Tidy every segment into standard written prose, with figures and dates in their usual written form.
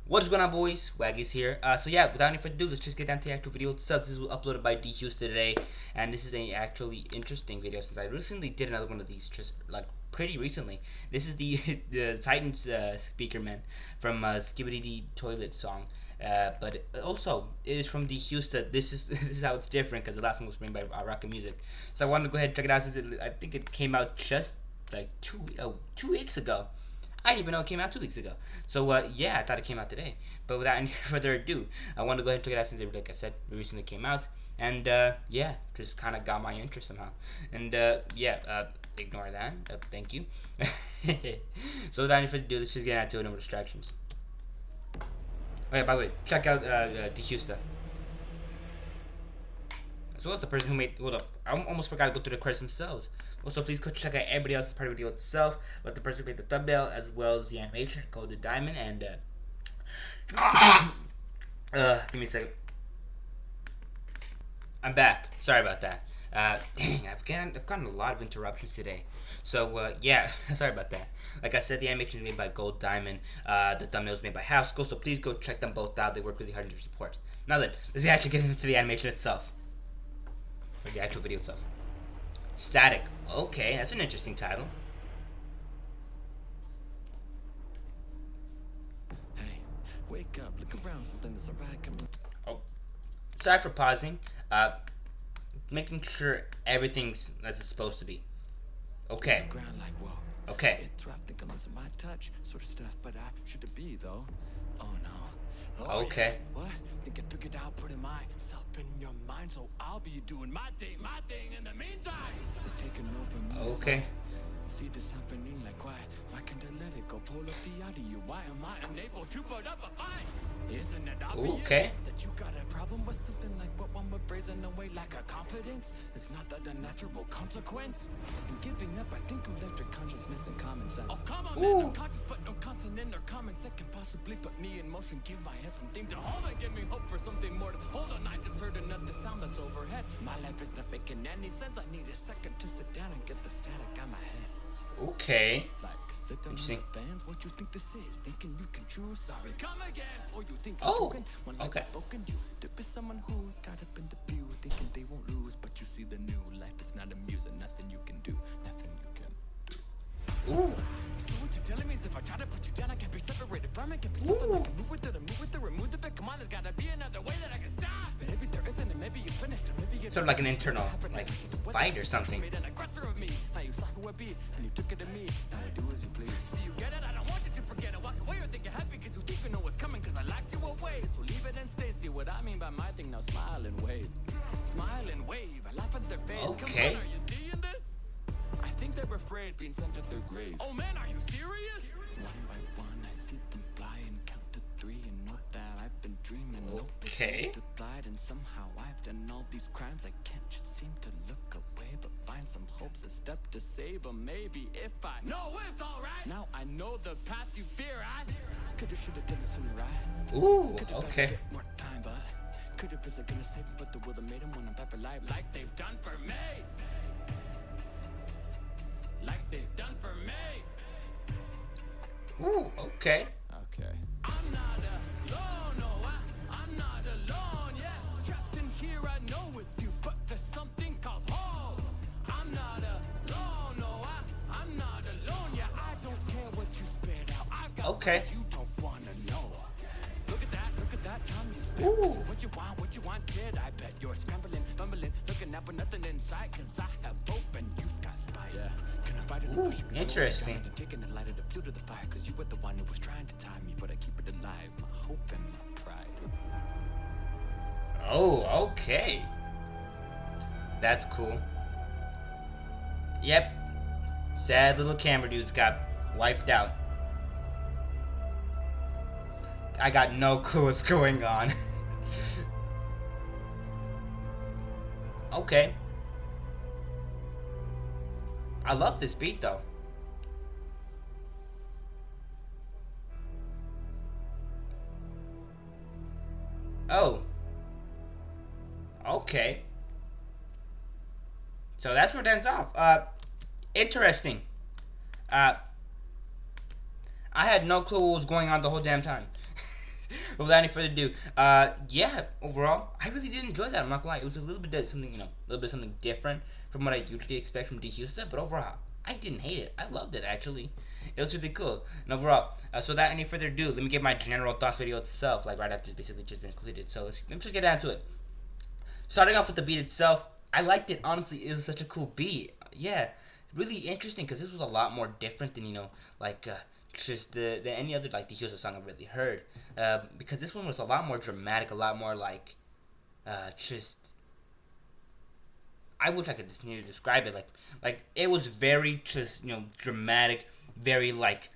What is going on, boys? Swaggy's here. So yeah, without any further ado, let's just get down to the actual video itself. This was uploaded by dheusta today, and this is a actually interesting video since I recently did another one of these, just like pretty recently. This is the the Titans speakerman from Skibidi Toilet song. But also, it is from dheusta. This is how it's different because the last one was made by Rockit Music. So I wanted to go ahead and check it out since I think it came out just like 2 weeks ago. I didn't even know it came out 2 weeks ago. So yeah, I thought it came out today. But without any further ado, I want to go ahead and check it out since it, like I said, it recently came out. And yeah, just kind of got my interest somehow. And yeah, ignore that. Thank you. So without any further ado, let's just get into it. No distractions. Oh yeah, by the way, check out dheusta. As well as the person who made. Hold up, I almost forgot to go through the credits themselves. Also, please go check out everybody else's part of the video itself, like the person who made the thumbnail, as well as the animation called the Diamond. And give me a second. I'm back. Sorry about that. Dang, I've gotten a lot of interruptions today. So yeah, sorry about that. Like I said, the animation is made by Gold Diamond. The thumbnail is made by House School, so please go check them both out. They work really hard in their support. Now then, let's actually get into the animation itself, or the actual video itself. Static. Okay, that's an interesting title. Hey, wake up, look around, something that's alright coming. Oh, sorry for pausing. Making sure everything's as it's supposed to be. Okay. Ground like, whoa. Okay. It's rough, think unless it might touch, sort of stuff, but I should it be though? Oh no. Okay. Yeah. What? Think I figured out, putting myself in your mind, so I'll be doing my thing in the meantime. It's taking over me. Okay. See this happening like why can't I let it go? Pull up the audio, why am I unable to put up a fight? Isn't it obvious that you got a problem with something like what one would brazen away like a confidence? It's not that a natural consequence. And giving up, I think you left your consciousness and common sense. Oh come on, man, I'm conscious but no consonant or common sense can possibly put me in motion. Give my head something to hold and give me hope for something more to hold on. I just heard another sound that's overhead. My life is not making any sense. I need a second to sit down and get the static out my head. Okay. Like, sit down Interesting. on the fans, what you think this is? Thinking you can choose, sorry, come again. Or you think Oh, broken, one like okay. broken you. To be someone who's got up in the view, thinking they won't lose, but you see the new life is not amusing. Nothing you can do, nothing you can do. Ooh. So what you telling me is if I try to put you down, I can be separated from it. Can be something I can move with it, or move with it, remove the bit. Come on, there's gotta be another way that I can stop. But maybe there isn't, and maybe you finished, or maybe Sort of like an internal like fight or something. made an aggressor of me. Now you suck a beat, and you took it to me. Now I do as you please. See, you get it? I don't want you to forget it. Walk away or think you're happy because you think you know what's coming. Cause I locked you away. So leave it and stay. See what I mean by my thing. Now smile and wave. Smile and wave. I laugh at their face. Okay. Come on, are you seeing this? I think they're afraid being sent to their graves. Oh man, are you serious? One by one, I see them fly and count to three and know that I've been dreaming. Okay. To glide and somehow I've done all these crimes. I can't just seem to look away, but find some hopes, a step to save them. Maybe if I know it's alright. Now I know the path you fear. I could've, should've done it sooner. I Ooh. could've Okay. had a bit more time, but could've been gonna save him, but the will have made him want him back for life, like they've done for me. Like they've done for me. Ooh. Okay. Okay. I'm not alone, no, I'm not alone, yeah. Trapped in here, I know with you, but there's something called home. I'm not alone, no, I'm not alone, yeah. I don't care what you spit out. I've got Okay. what you don't wanna know. Look at that time you spit. Ooh. What you want, kid? I bet you're scrambling, fumbling, looking up with nothing inside. Cause I have hope and you've got spite. Yeah. Can I fight it? Ooh, interesting. Taking the light of the fuel to the fire. Cause you were the one who was trying to tie me, but I keep it alive. My hope and my pride. Oh. Okay. That's cool. Yep. Sad little camera dudes got wiped out. I got no clue what's going on. Okay. I love this beat though. Oh. Okay. So that's where it ends off. Interesting. I had no clue what was going on the whole damn time. But without any further ado, yeah, overall, I really did enjoy that. I'm not gonna lie, it was a little bit of something, a little bit something different from what I usually expect from dheusta. But overall, I didn't hate it. I loved it actually. It was really cool. And overall, so without any further ado, let me get my general thoughts video itself, like right after it's basically just been completed. So let's just get down to it. Starting off with the beat itself, I liked it. Honestly, it was such a cool beat. Yeah, really interesting because this was a lot more different than like just the any other like dheusta song I've really heard. Because this one was a lot more dramatic, a lot more like just. I wish I could continue to describe it like it was very just dramatic, very like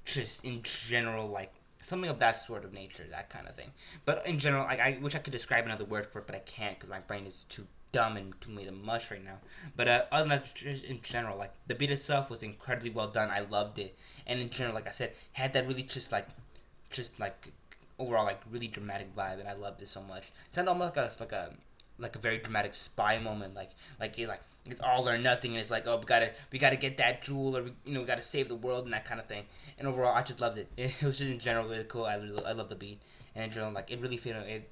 just in general like something of that sort of nature, that kind of thing. But in general, like I wish I could describe another word for it, but I can't because my brain is too dumb and too made of mush right now. But other than that, just in general, like the beat itself was incredibly well done. I loved it, and in general, like I said, had that really just like overall like really dramatic vibe, and I loved it so much. It sounded almost like a very dramatic spy moment, like it's all or nothing, and it's like, oh, we gotta get that jewel, or we gotta save the world and that kind of thing. And overall, I just loved it. It was just in general really cool. I love the beat, and in general, like it really fit in.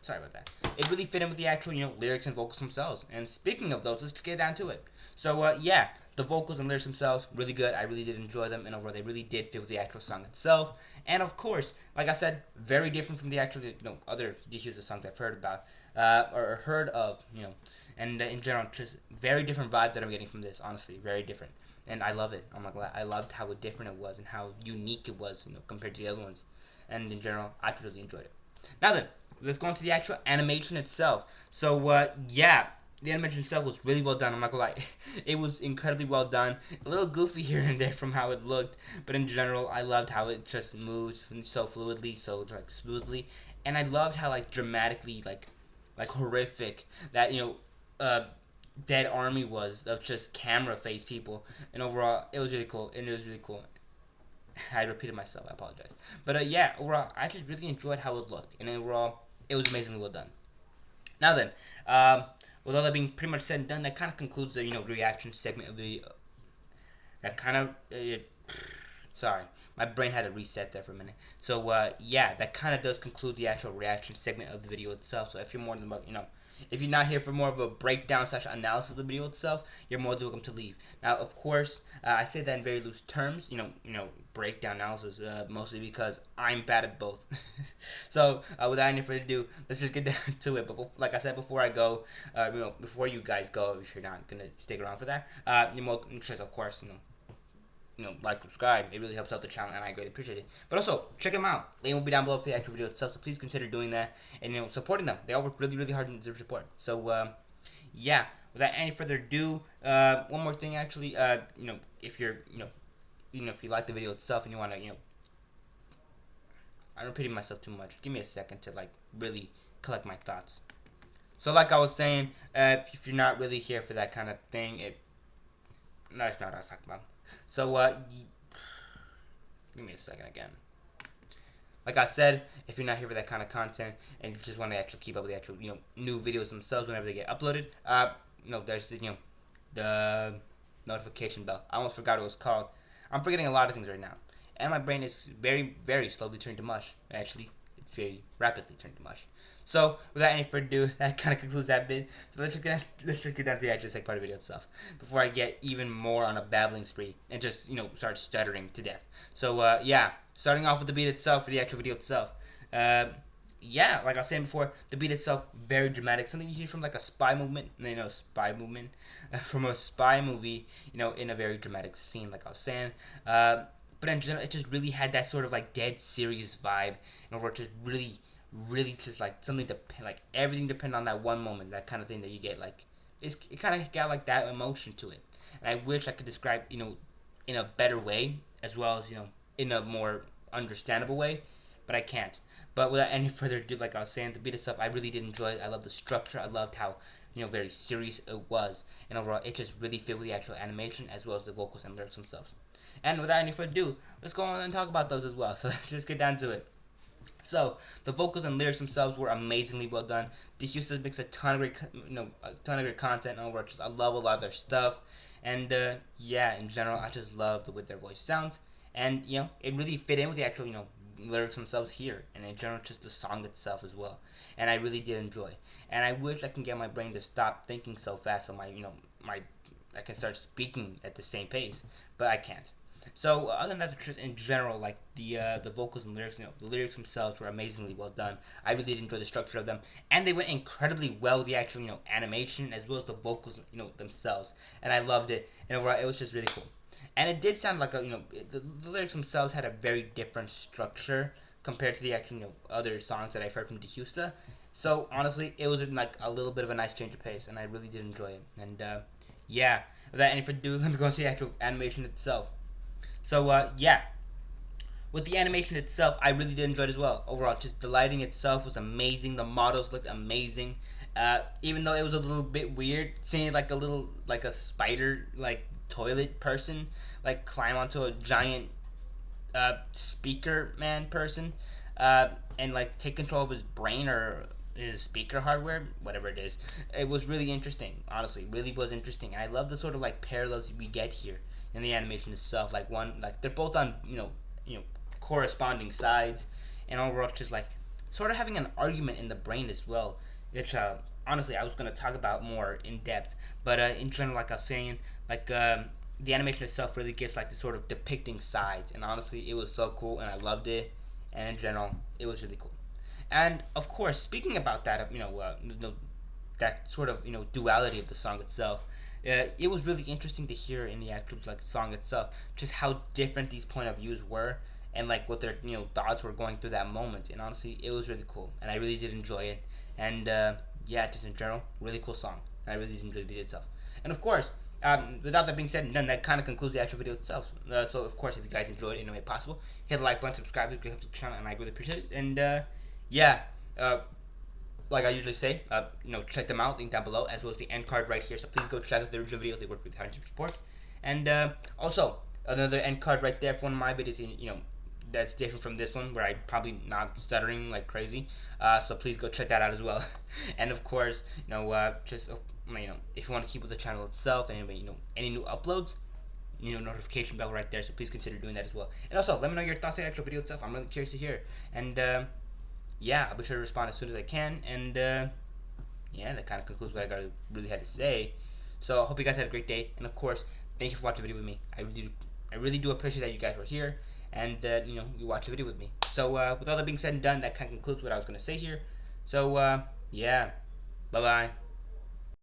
Sorry about that. It really fit in with the actual lyrics and vocals themselves. And speaking of those, let's get down to it. So yeah, the vocals and lyrics themselves really good. I really did enjoy them, and overall, they really did fit with the actual song itself. And of course, like I said, very different from the actual other dheusta songs I've heard about or heard of, and in general, just very different vibe that I'm getting from this. Honestly, very different, and I love it. I'm like, I loved how different it was and how unique it was, compared to the other ones. And in general, I really enjoyed it. Now then, let's go into the actual animation itself. So yeah, the animation itself was really well done. I'm not gonna lie, it was incredibly well done. A little goofy here and there from how it looked, but in general, I loved how it just moves so fluidly, so like smoothly, and I loved how like dramatically like horrific that dead army was of just camera face people. And overall, it was really cool, and it was really cool. I repeated myself. I apologize. But yeah, overall, I just really enjoyed how it looked, and overall, it was amazingly well done. Now then, with all that being pretty much said and done, that kind of concludes the reaction segment of the. That kind of sorry, my brain had to reset there for a minute. So yeah, that kind of does conclude the actual reaction segment of the video itself. So if you're more than if you're not here for more of a breakdown / analysis of the video itself, you're more than welcome to leave. Now, of course, I say that in very loose terms. Breakdown analysis, mostly because I'm bad at both. So without any further ado, let's just get down to it. But like I said before I go, before you guys go, if you're not gonna stick around for that, of course, like, subscribe. It really helps out the channel, and I greatly appreciate it. But also, check them out. Link will be down below for the actual video itself, so please consider doing that and supporting them. They all work really, really hard in their support. So yeah, without any further ado, one more thing actually, if you're if you like the video itself and you want to I'm repeating myself too much. Give me a second to really collect my thoughts. So like I was saying, if you're not really here for that kind of thing, that's not what I was talking about. So give me a second again. Like I said, if you're not here for that kind of content and you just want to actually keep up with the actual new videos themselves whenever they get uploaded, there's the notification bell. I almost forgot what it was called. I'm forgetting a lot of things right now, and my brain is very, very slowly turning to mush. Actually, it's very rapidly turning to mush. So, without any further ado, that kind of concludes that bit. So let's just get down to the actual second part of the video itself before I get even more on a babbling spree and just start stuttering to death. So yeah, starting off with the beat itself for the actual video itself. Yeah, like I was saying before, the beat itself very dramatic. Something you hear from like a spy movement, from a spy movie, in a very dramatic scene, like I was saying. But in general, it just really had that sort of like dead serious vibe, and overall, just really just like something like everything depend on that one moment, that kind of thing that you get. Like it kind of got like that emotion to it, and I wish I could describe in a better way, as well as in a more understandable way, but I can't. But without any further ado, like I was saying, the beat itself, I really did enjoy it. I loved the structure. I loved how, very serious it was. And overall, it just really fit with the actual animation as well as the vocals and lyrics themselves. And without any further ado, let's go on and talk about those as well. So let's just get down to it. So the vocals and lyrics themselves were amazingly well done. dheusta makes a ton of great content. And overall, I love a lot of their stuff. And yeah, in general, I just love the way their voice sounds. And it really fit in with the actual lyrics themselves here, and in general just the song itself as well. And I really did enjoy. And I wish I can get my brain to stop thinking so fast, so my I can start speaking at the same pace, but I can't. So other than that, just in general, like the vocals and lyrics, the lyrics themselves were amazingly well done. I really did enjoy the structure of them, and they went incredibly well with the actual animation as well as the vocals themselves, and I loved it. And overall, it was just really cool. And it did sound like the lyrics themselves had a very different structure compared to the actual other songs that I've heard from dheusta. So honestly, it was like a little bit of a nice change of pace, and I really did enjoy it. And yeah, without any further ado, let me go into the actual animation itself. So yeah, with the animation itself, I really did enjoy it as well. Overall, just the lighting itself was amazing. The models looked amazing. Even though it was a little bit weird seeing like a spider toilet person climb onto a giant speakerman person and take control of his brain or his speaker hardware, whatever it is. It was really interesting, honestly, really was interesting, and I love the sort of parallels we get here in the animation itself. They're both on corresponding sides, and overall just sort of having an argument in the brain as well, which honestly I was going to talk about more in depth, but in general, like I was saying, the animation itself really gives this sort of depicting sides, and honestly it was so cool and I loved it, and in general it was really cool. And of course, speaking about that, that sort of duality of the song itself, it was really interesting to hear in the actual song itself just how different these point of views were, and what their thoughts were going through that moment. And honestly, it was really cool, and I really did enjoy it. And yeah, just in general, really cool song. And I really did enjoy the video itself. And of course, without that being said and done, that kind of concludes the actual video itself. So of course, if you guys enjoyed it in any way possible, hit the like button, subscribe, it helps the channel, and I really appreciate it. And yeah, like I usually say, check them out, link down below, as well as the end card right here. So please go check out the original video. They work with hardship support. And also, another end card right there for one of my videos, that's different from this one, where I'm probably not stuttering like crazy. So please go check that out as well. And of course, just if you want to keep with the channel itself, and any new uploads, notification bell right there. So please consider doing that as well. And also, let me know your thoughts on the actual video itself. I'm really curious to hear. And yeah, I'll be sure to respond as soon as I can. And yeah, that kind of concludes what I really had to say. So I hope you guys had a great day. And of course, thank you for watching the video with me. I really do appreciate that you guys were here, and you watched the video with me. So with all that being said and done, that kind of concludes what I was going to say here. So yeah, bye bye.